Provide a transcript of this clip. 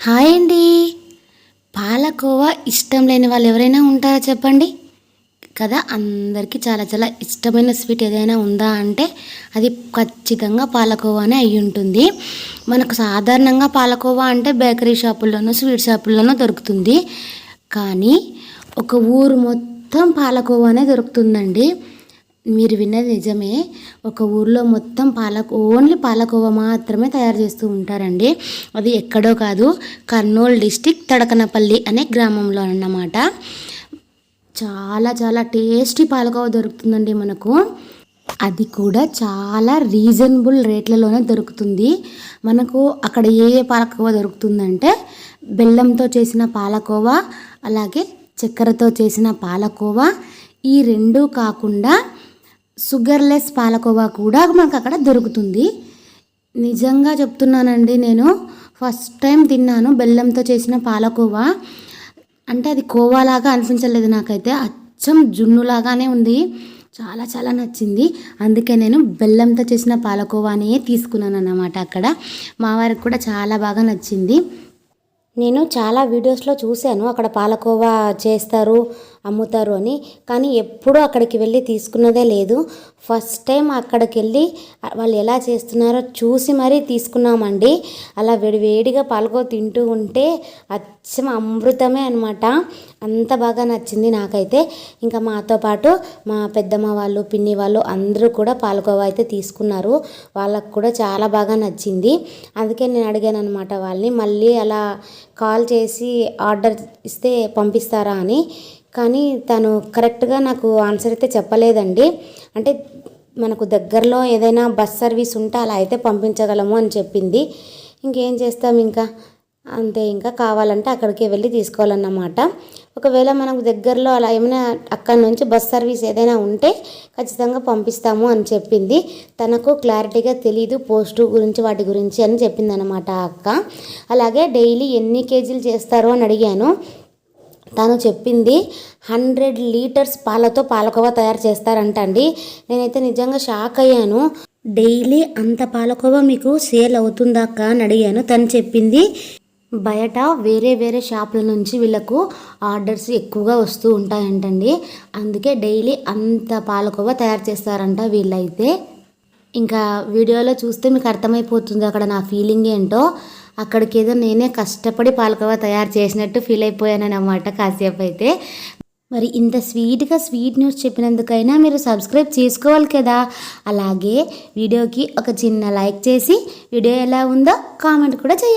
Hi అండి. పాలకోవా ఇష్టం లేని వాళ్ళు ఎవరైనా ఉంటారా చెప్పండి కదా. అందరికీ చాలా చాలా ఇష్టమైన స్వీట్ ఏదైనా ఉందా అంటే అది ఖచ్చితంగా పాలకోవానే అయి ఉంటుంది. మనకు సాధారణంగా పాలకోవా అంటే బేకరీ షాపుల్లోనూ స్వీట్ షాపుల్లోనూ దొరుకుతుంది. కానీ ఒక ఊరు మొత్తం పాలకోవానే దొరుకుతుందండి. మీరు విన్నది నిజమే. ఒక ఊర్లో మొత్తం ఓన్లీ పాలకోవా మాత్రమే తయారు చేస్తూ ఉంటారండి. అది ఎక్కడో కాదు, కర్నూలు డిస్టిక్ తడకనపల్లి అనే గ్రామంలో అన్నమాట. చాలా చాలా టేస్టీ పాలకోవా దొరుకుతుందండి మనకు. అది కూడా చాలా రీజనబుల్ రేట్లలోనే దొరుకుతుంది మనకు. అక్కడ ఏ పాలకోవా దొరుకుతుందంటే బెల్లంతో చేసిన పాలకోవా, అలాగే చక్కెరతో చేసిన పాలకోవా. ఈ రెండు కాకుండా షుగర్లెస్ పాలకోవా కూడా మనకు అక్కడ దొరుకుతుంది. నిజంగా చెప్తున్నానండి, నేను ఫస్ట్ టైం తిన్నాను బెల్లంతో చేసిన పాలకోవా. అంటే అది కోవాలాగా అనిపించలేదు నాకైతే, అచ్చం జున్నులాగానే ఉంది. చాలా చాలా నచ్చింది. అందుకే నేను బెల్లంతో చేసిన పాలకోవానే తీసుకున్నాను అన్నమాట. అక్కడ మా వారికి కూడా చాలా బాగా నచ్చింది. నేను చాలా వీడియోస్లో చూశాను అక్కడ పాలకోవా చేస్తారు, అమ్ముతారు అని. కానీ ఎప్పుడూ అక్కడికి వెళ్ళి తీసుకున్నదే లేదు. ఫస్ట్ టైం అక్కడికి వెళ్ళి వాళ్ళు ఎలా చేస్తున్నారో చూసి మరీ తీసుకున్నామండి. అలా వేడివేడిగా పాలకోవా తింటూ ఉంటే అచ్చం అమృతమే అనమాట. అంత బాగా నచ్చింది నాకైతే. ఇంకా మాతో పాటు మా పెద్దమ్మ వాళ్ళు, పిన్ని వాళ్ళు అందరూ కూడా పాలకోవా అయితే తీసుకున్నారు. వాళ్ళకు కూడా చాలా బాగా నచ్చింది. అందుకే నేను అడిగాను అనమాట వాళ్ళని, మళ్ళీ అలా కాల్ చేసి ఆర్డర్ ఇస్తే పంపిస్తారా అని. కానీ తను కరెక్ట్గా నాకు ఆన్సర్ అయితే చెప్పలేదండి. అంటే మనకు దగ్గరలో ఏదైనా బస్ సర్వీస్ ఉంటే అలా అయితే పంపించగలము అని చెప్పింది. ఇంకేం చేస్తాం, ఇంకా అంతే. ఇంకా కావాలంటే అక్కడికి వెళ్ళి తీసుకోవాలన్నమాట. ఒకవేళ మనకు దగ్గరలో అలా ఏమైనా అక్కడి నుంచి బస్ సర్వీస్ ఏదైనా ఉంటే ఖచ్చితంగా పంపిస్తాము అని చెప్పింది. తనకు క్లారిటీగా తెలీదు పోస్టు గురించి వాటి గురించి అని చెప్పింది అనమాట అక్క. అలాగే డైలీ ఎన్ని కేజీలు చేస్తారో అని అడిగాను. తను చెప్పింది 100 లీటర్స్ పాలతో పాలకోవా తయారు చేస్తారంట అండి. నేనైతే నిజంగా షాక్ అయ్యాను. డైలీ అంత పాలకోవా మీకు సేల్ అవుతుందా అక్క అని అడిగాను. తను చెప్పింది బయట వేరే వేరే షాపుల నుంచి వీళ్ళకు ఆర్డర్స్ ఎక్కువగా వస్తూ ఉంటాయంటండి. అందుకే డైలీ అంత పాలకోవా తయారు చేస్తారంట వీళ్ళైతే. ఇంకా వీడియోలో చూస్తే మీకు అర్థమైపోతుంది అక్కడ నా ఫీలింగ్ ఏంటో. అక్కడికి ఏదో నేనే కష్టపడి పాలకోవా తయారు చేసినట్టు ఫీల్ అయిపోయాను అన్నమాట కాసేపు అయితే. మరి ఇంత స్వీట్గా స్వీట్ న్యూస్ చెప్పినందుకైనా మీరు సబ్స్క్రైబ్ చేసుకోవాలి కదా. అలాగే వీడియోకి ఒక చిన్న లైక్ చేసి వీడియో ఎలా ఉందో కామెంట్ కూడా చేయండి.